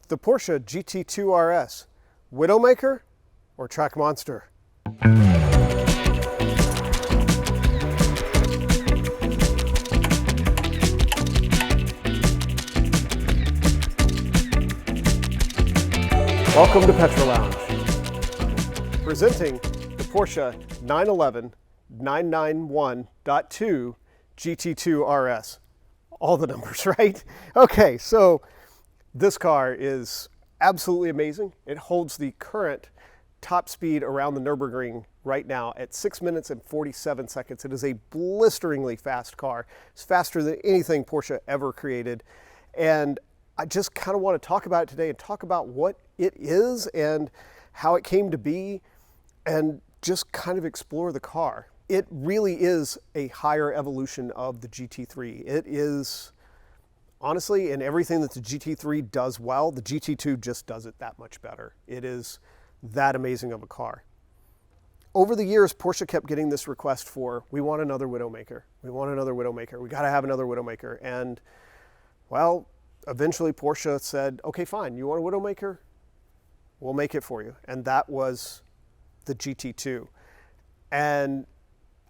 The Porsche GT2 RS, widowmaker or track monster? Welcome to Petrol Lounge. Presenting the Porsche 911 991.2 GT2 RS. All the numbers, right? Okay, so this car is absolutely amazing. It holds the current top speed around the Nürburgring right now at 6 minutes and 47 seconds. It is a blisteringly fast car. It's faster than anything Porsche ever created. And I just kind of want to talk about it today and talk about what it is and how it came to be and just kind of explore the car. It really is a higher evolution of the GT3. It is, honestly, in everything that the GT3 does well, the GT2 just does it that much better. It is that amazing of a car. Over the years, Porsche kept getting this request for, we want another widowmaker. We want another widowmaker. We got to have another widowmaker. And, well, eventually Porsche said, okay, fine, you want a widowmaker? We'll make it for you. And that was the GT2. And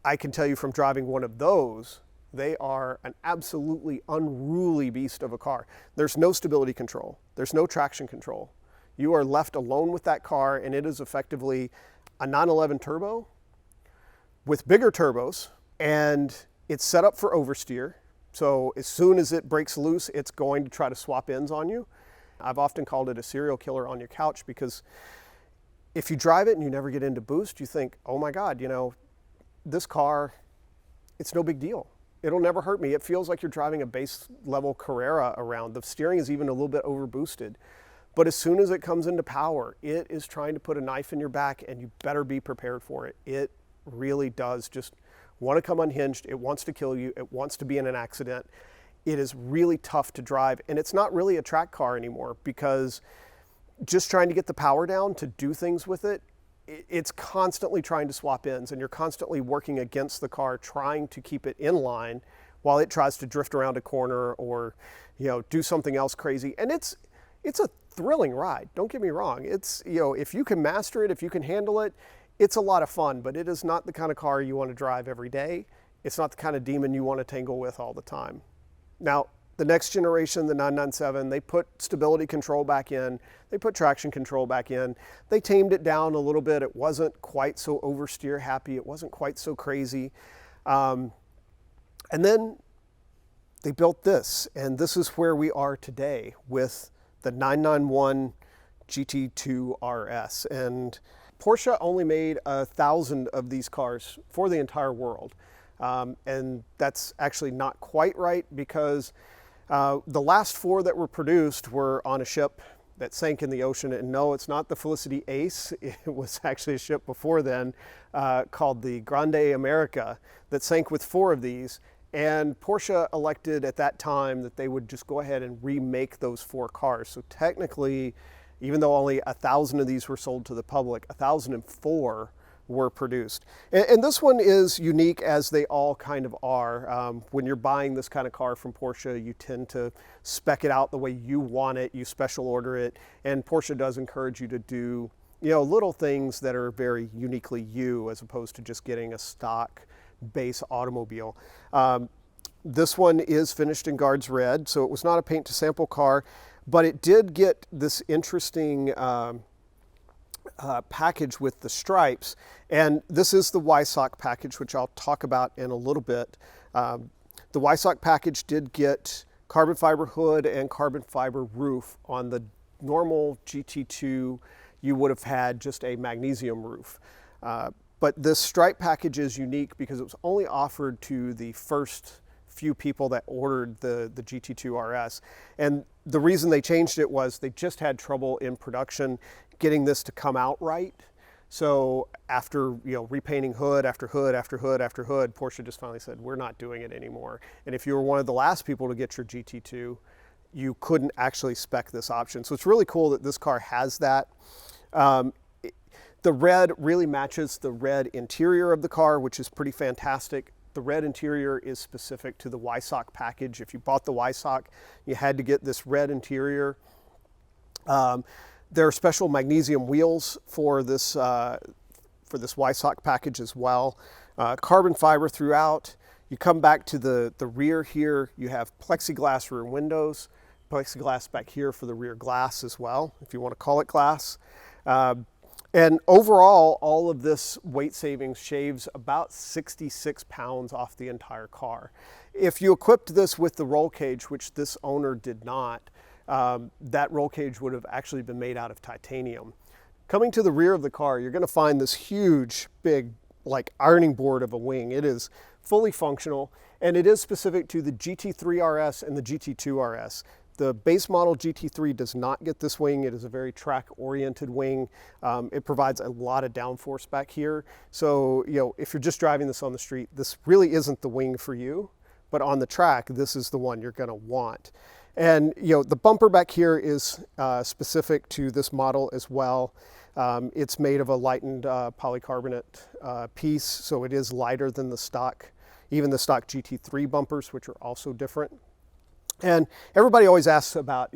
I can tell you from driving one of those, they are an absolutely unruly beast of a car. There's no stability control. There's no traction control. You are left alone with that car, and it is effectively a 911 turbo with bigger turbos, and it's set up for oversteer. So as soon as it breaks loose, it's going to try to swap ends on you. I've often called it a serial killer on your couch because if you drive it and you never get into boost, you think, oh my God, you know, this car, it's no big deal. It'll never hurt me. It feels like you're driving a base level Carrera around. The steering is even a little bit over boosted. But as soon as it comes into power, it is trying to put a knife in your back, and you better be prepared for it. It really does just want to come unhinged. It wants to kill you. It wants to be in an accident. It is really tough to drive, and it's not really a track car anymore because just trying to get the power down to do things with it, it's constantly trying to swap ends, and you're constantly working against the car, trying to keep it in line while it tries to drift around a corner or, you know, do something else crazy. And it's a thrilling ride. Don't get me wrong. It's, you know, if you can master it, if you can handle it, it's a lot of fun, but it is not the kind of car you want to drive every day. It's not the kind of demon you want to tangle with all the time. Now, the next generation, the 997, they put stability control back in. They put traction control back in. They tamed it down a little bit. It wasn't quite so oversteer happy. It wasn't quite so crazy. And then they built this, and this is where we are today with the 991 GT2 RS. And Porsche only made 1,000 of these cars for the entire world. And that's actually not quite right because the last 4 that were produced were on a ship that sank in the ocean. And no, it's not the Felicity Ace. It was actually a ship before then called the Grande America that sank with 4 of these. And Porsche elected at that time that they would just go ahead and remake those 4 cars. So technically, even though only 1,000 of these were sold to the public, 1,004 were produced. And this one is unique, as they all kind of are. When you're buying this kind of car from Porsche, you tend to spec it out the way you want it, you special order it, and Porsche does encourage you to do, you know, little things that are very uniquely you, as opposed to just getting a stock base automobile. This one is finished in Guards Red, so it was not a paint to sample car, but it did get this interesting package with the stripes, and this is the Weissach package, which I'll talk about in a little bit. The Weissach package did get carbon fiber hood and carbon fiber roof. On the normal GT2, you would have had just a magnesium roof. But this stripe package is unique because it was only offered to the first few people that ordered the GT2 RS. And the reason they changed it was they just had trouble in production getting this to come out right. So after, you know, repainting hood after hood after hood after hood, Porsche just finally said, we're not doing it anymore. And if you were one of the last people to get your GT2, you couldn't actually spec this option. So it's really cool that this car has that. The red really matches the red interior of the car, which is pretty fantastic. The red interior is specific to the Weissach package. If you bought the Weissach, you had to get this red interior. There are special magnesium wheels for this Y-Sock package as well. Carbon fiber throughout. You come back to the rear here, you have plexiglass rear windows, plexiglass back here for the rear glass as well, if you want to call it glass. And overall, all of this weight savings shaves about 66 pounds off the entire car. If you equipped this with the roll cage, which this owner did not, that roll cage would have actually been made out of titanium. Coming to the rear of the car, you're going to find this huge, big, like ironing board of a wing. It is fully functional, and it is specific to the GT3 RS and the GT2 RS. The base model GT3 does not get this wing. It is a very track-oriented wing. It provides a lot of downforce back here. So, if you're just driving this on the street, this really isn't the wing for you. But on the track, this is the one you're going to want. And, the bumper back here is specific to this model as well. It's made of a lightened polycarbonate piece, so it is lighter than the stock, even the stock GT3 bumpers, which are also different. And everybody always asks about,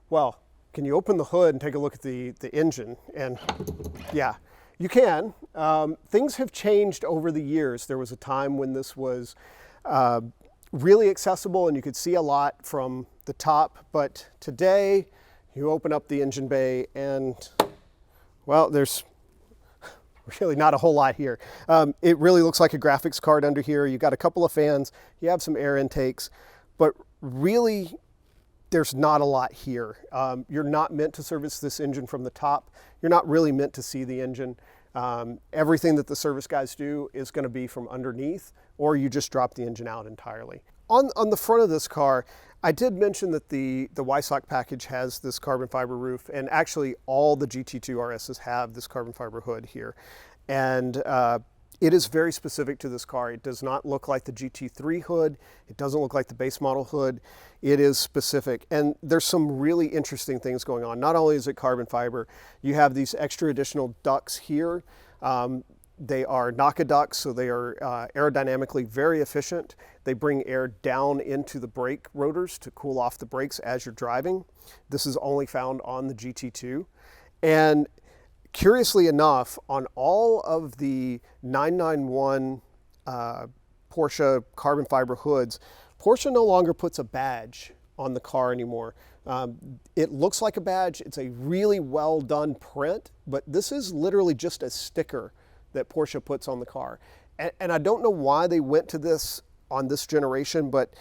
well, can you open the hood and take a look at the engine? And yeah, you can. Things have changed over the years. There was a time when this was really accessible and you could see a lot from the top, but today you open up the engine bay and, well, there's really not a whole lot here. It really looks like a graphics card under here. You got a couple of fans, you have some air intakes, but really there's not a lot here. You're not meant to service this engine from the top. You're not really meant to see the engine. Everything that the service guys do is going to be from underneath, or you just drop the engine out entirely. On the front of this car, I did mention that the Y-Sock package has this carbon fiber roof, and actually all the GT2 RSs have this carbon fiber hood here. And it is very specific to this car. It does not look like the GT3 hood. It doesn't look like the base model hood. It is specific. And there's some really interesting things going on. Not only is it carbon fiber, you have these extra additional ducts here. They are NACA ducts, so they are aerodynamically very efficient. They bring air down into the brake rotors to cool off the brakes as you're driving. This is only found on the GT2. And curiously enough, on all of the 991 Porsche carbon fiber hoods, Porsche no longer puts a badge on the car anymore. It looks like a badge. It's a really well done print, but this is literally just a sticker that Porsche puts on the car. And I don't know why they went to this on this generation, but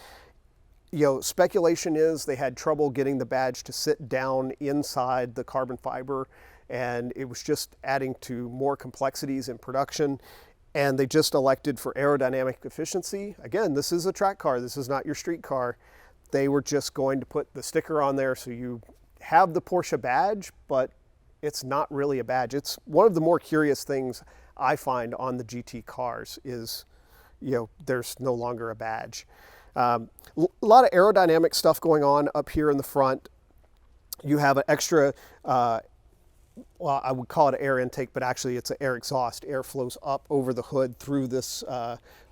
speculation is they had trouble getting the badge to sit down inside the carbon fiber, and it was just adding to more complexities in production. And they just elected for aerodynamic efficiency. Again, this is a track car. This is not your street car. They were just going to put the sticker on there so you have the Porsche badge, but it's not really a badge. It's one of the more curious things I find on the GT cars is, there's no longer a badge. A lot of aerodynamic stuff going on up here in the front. You have an extra, well, I would call it an air intake, but actually it's an air exhaust. Air flows up over the hood through this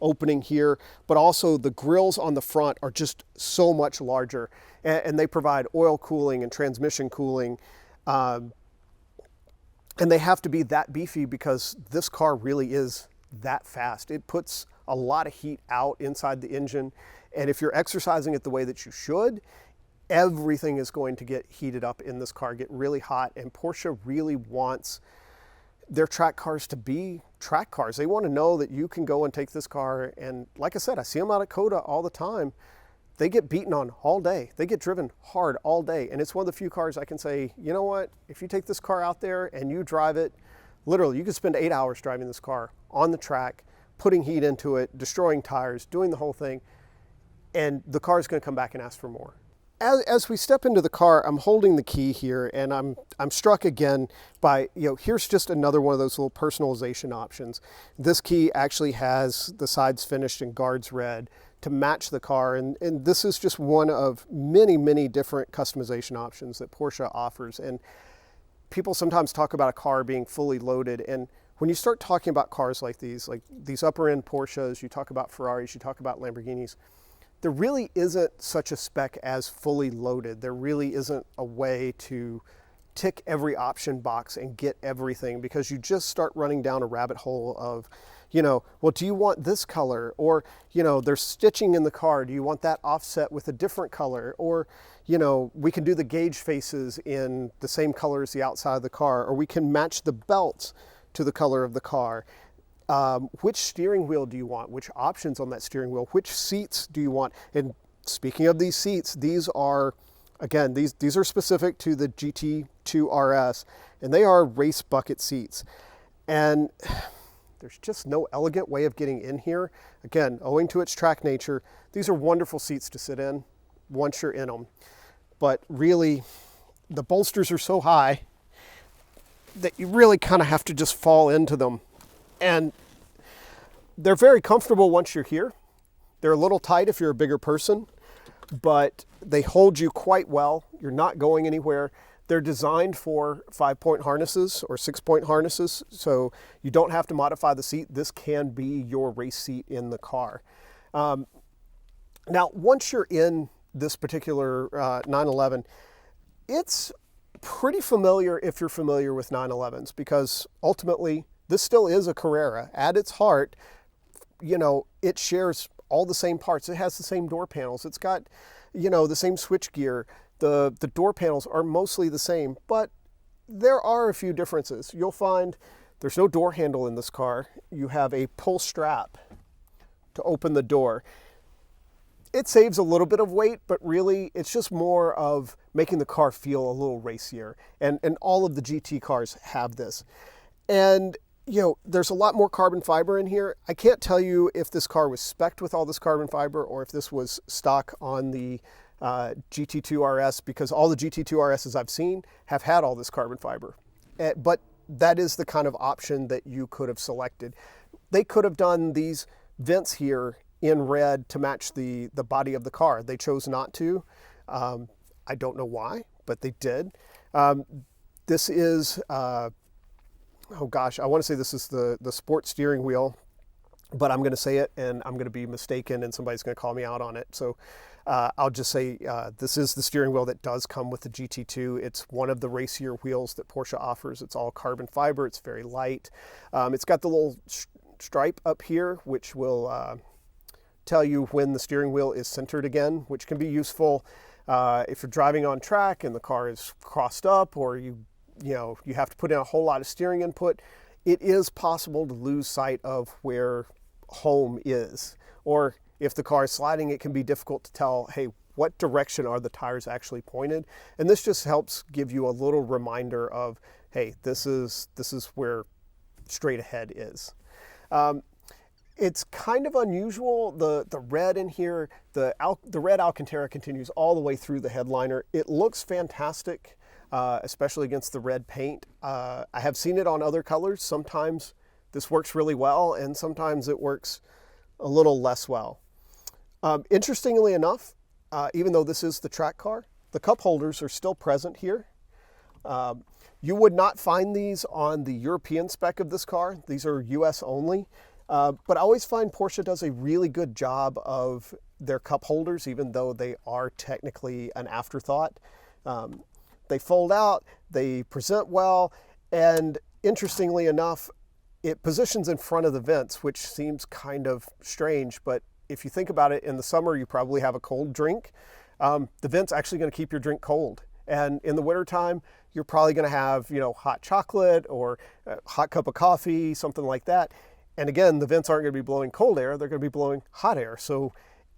opening here, but also the grills on the front are just so much larger, and they provide oil cooling and transmission cooling. And they have to be that beefy because this car really is that fast. It puts a lot of heat out inside the engine. And if you're exercising it the way that you should, everything is going to get heated up in this car, get really hot. And Porsche really wants their track cars to be track cars. They want to know that you can go and take this car. And like I said, I see them out at COTA all the time. They get beaten on all day. They get driven hard all day. And it's one of the few cars I can say, you know what, if you take this car out there and you drive it, literally, you could spend 8 hours driving this car on the track, putting heat into it, destroying tires, doing the whole thing, and the car is going to come back and ask for more. As we step into the car, I'm holding the key here, and I'm struck again by, here's just another one of those little personalization options. This key actually has the sides finished and guards red to match the car, and this is just one of many, many different customization options that Porsche offers. And people sometimes talk about a car being fully loaded, and when you start talking about cars like these upper end Porsches, you talk about Ferraris, you talk about Lamborghinis, there really isn't such a spec as fully loaded. There really isn't a way to tick every option box and get everything, because you just start running down a rabbit hole of, well, do you want this color? Or, there's stitching in the car. Do you want that offset with a different color? Or, we can do the gauge faces in the same color as the outside of the car, or we can match the belts to the color of the car. Which steering wheel do you want? Which options on that steering wheel? Which seats do you want? And speaking of these seats, these are, again, these are specific to the GT2 RS, and they are race bucket seats. And there's just no elegant way of getting in here. Again, owing to its track nature, these are wonderful seats to sit in once you're in them. But really, the bolsters are so high that you really kind of have to just fall into them. And they're very comfortable once you're here. They're a little tight if you're a bigger person, but they hold you quite well. You're not going anywhere. They're designed for 5-point harnesses or 6-point harnesses, so you don't have to modify the seat. This can be your race seat in the car. Now, once you're in this particular 911, it's pretty familiar if you're familiar with 911s, because ultimately this still is a Carrera. At its heart, it shares all the same parts. It has the same door panels. It's got, the same switch gear. The door panels are mostly the same, but there are a few differences. You'll find there's no door handle in this car. You have a pull strap to open the door. It saves a little bit of weight, but really it's just more of making the car feel a little racier. And all of the GT cars have this. And there's a lot more carbon fiber in here. I can't tell you if this car was spec'd with all this carbon fiber or if this was stock on the GT2 RS, because all the GT2 RSs I've seen have had all this carbon fiber. But that is the kind of option that you could have selected. They could have done these vents here in red to match the body of the car. They chose not to. I don't know why, but they did. This is... oh gosh, I want to say this is the sport steering wheel, but I'm going to say it and I'm going to be mistaken and somebody's going to call me out on it. So I'll just say this is the steering wheel that does come with the GT2. It's one of the racier wheels that Porsche offers. It's all carbon fiber. It's very light. It's got the little stripe up here, which will tell you when the steering wheel is centered again, which can be useful if you're driving on track and the car is crossed up, or you have to put in a whole lot of steering input. It is possible to lose sight of where home is. Or if the car is sliding, it can be difficult to tell, hey, what direction are the tires actually pointed? And this just helps give you a little reminder of, hey, this is where straight ahead is. It's kind of unusual, the red in here, the red Alcantara continues all the way through the headliner. It looks fantastic. Especially against the red paint. I have seen it on other colors. Sometimes this works really well, and sometimes it works a little less well. Interestingly enough, even though this is the track car, the cup holders are still present here. You would not find these on the European spec of this car. These are US only. But I always find Porsche does a really good job of their cup holders, even though they are technically an afterthought. They fold out, they present well, and interestingly enough, it positions in front of the vents, which seems kind of strange, but if you think about it, in the summer you probably have a cold drink. The vent's actually going to keep your drink cold. And in the wintertime, you're probably going to have, hot chocolate or a hot cup of coffee, something like that. And again, the vents aren't going to be blowing cold air, they're going to be blowing hot air. So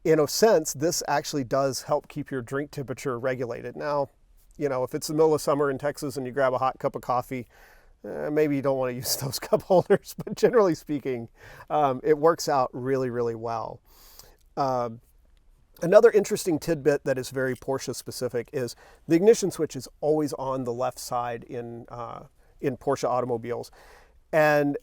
in a sense, this actually does help keep your drink temperature regulated. Now, if it's the middle of summer in Texas and you grab a hot cup of coffee, maybe you don't want to use those cup holders, but generally speaking, it works out really, really well. Another interesting tidbit that is very Porsche specific is the ignition switch is always on the left side in Porsche automobiles. And,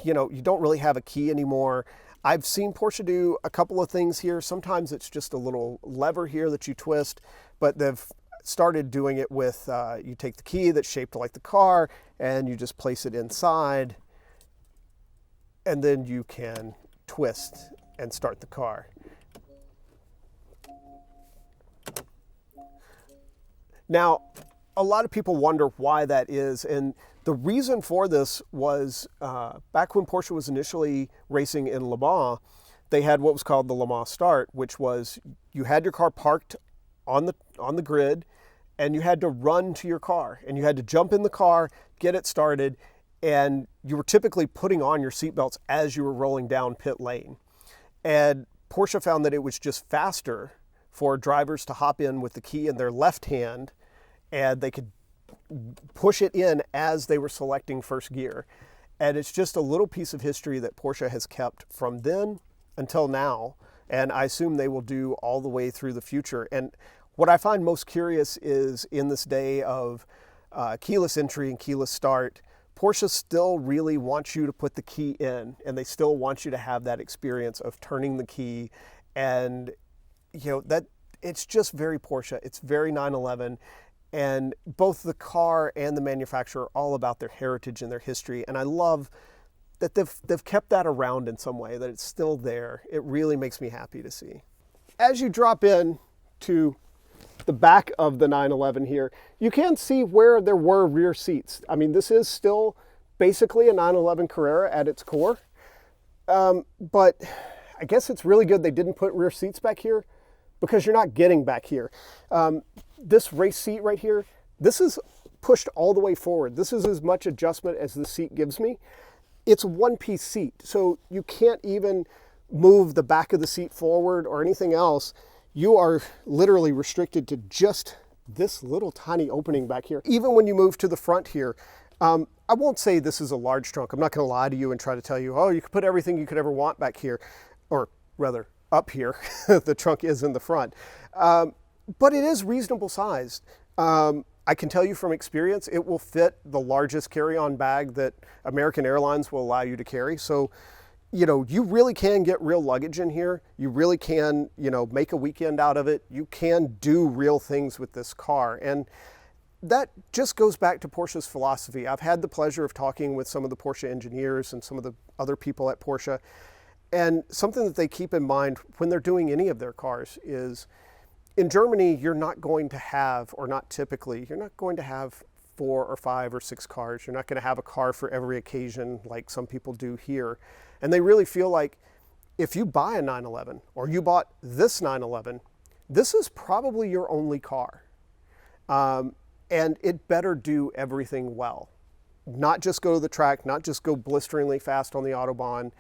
you don't really have a key anymore. I've seen Porsche do a couple of things here. Sometimes it's just a little lever here that you twist, but they've started doing it with, you take the key that's shaped like the car and you just place it inside, and then you can twist and start the car. Now, a lot of people wonder why that is, and the reason for this was back when Porsche was initially racing in Le Mans, they had what was called the Le Mans Start, which was you had your car parked on the grid, and you had to run to your car, and you had to jump in the car, get it started, and you were typically putting on your seatbelts as you were rolling down pit lane. And Porsche found that it was just faster for drivers to hop in with the key in their left hand, and they could push it in as they were selecting first gear. And it's just a little piece of history that Porsche has kept from then until now, and I assume they will do all the way through the future. And what I find most curious is in this day of keyless entry and keyless start, Porsche still really wants you to put the key in, and they still want you to have that experience of turning the key. And that it's just very Porsche. It's very 911. And both the car and the manufacturer are all about their heritage and their history. And I love that they've kept that around in some way, that it's still there. It really makes me happy to see. As you drop in to the back of the 911 here, you can see where there were rear seats. I mean, this is still basically a 911 Carrera at its core. But I guess it's really good they didn't put rear seats back here, because you're not getting back here. This race seat right here, this is pushed all the way forward. This is as much adjustment as the seat gives me. It's a one-piece seat, so you can't even move the back of the seat forward or anything else. You are literally restricted to just this little tiny opening back here. Even when you move to the front here, I won't say this is a large trunk. I'm not going to lie to you and try to tell you, oh, you could put everything you could ever want back here, or rather up here. The trunk is in the front. But it is reasonable sized. I can tell you from experience, it will fit the largest carry-on bag that American Airlines will allow you to carry. So, you really can get real luggage in here. You really can, make a weekend out of it. You can do real things with this car. And that just goes back to Porsche's philosophy. I've had the pleasure of talking with some of the Porsche engineers and some of the other people at Porsche. And something that they keep in mind when they're doing any of their cars is, in Germany, you're not going to have, or not typically, you're not going to have 4 or 5 or 6 cars. You're not going to have a car for every occasion like some people do here. And they really feel like if you buy a 911, or you bought this 911, this is probably your only car. And it better do everything well. Not just go to the track, not just go blisteringly fast on the Autobahn.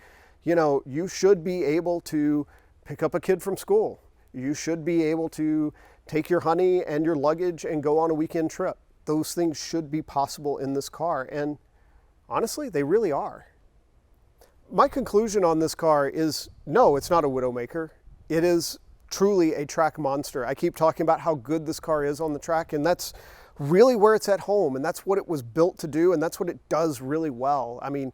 You should be able to pick up a kid from school. You should be able to take your honey and your luggage and go on a weekend trip. Those things should be possible in this car. And honestly, they really are. My conclusion on this car is, no, it's not a widowmaker. It is truly a track monster. I keep talking about how good this car is on the track, and that's really where it's at home, and that's what it was built to do, and that's what it does really well. I mean,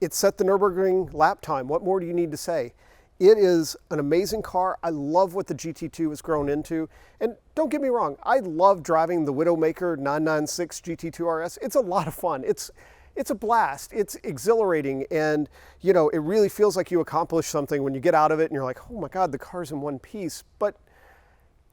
it set the Nürburgring lap time. What more do you need to say? It is an amazing car. I love what the GT2 has grown into. And don't get me wrong, I love driving the widowmaker 996 GT2 RS. It's a lot of fun. It's a blast. It's exhilarating, and it really feels like you accomplish something when you get out of it and you're like, oh my God, the car's in one piece. But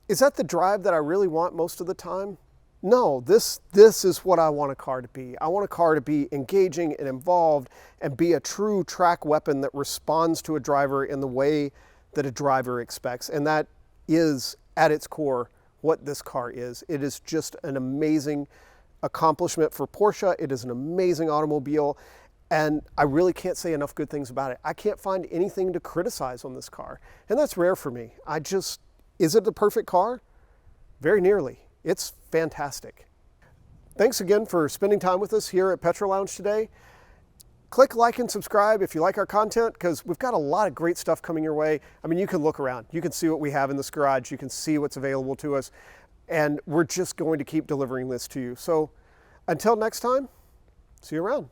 is that the drive that I really want most of the time? No, this is what I want a car to be. I want a car to be engaging and involved and be a true track weapon that responds to a driver in the way that a driver expects. And that is, at its core, what this car is. It is just an amazing accomplishment for Porsche. It is an amazing automobile, and I really can't say enough good things about it. I can't find anything to criticize on this car, and that's rare for me. Is it the perfect car? Very nearly. It's fantastic. Thanks again for spending time with us here at Petrol Lounge today. Click like and subscribe if you like our content, because we've got a lot of great stuff coming your way. I mean, you can look around. You can see what we have in this garage. You can see what's available to us. And we're just going to keep delivering this to you. So until next time, see you around.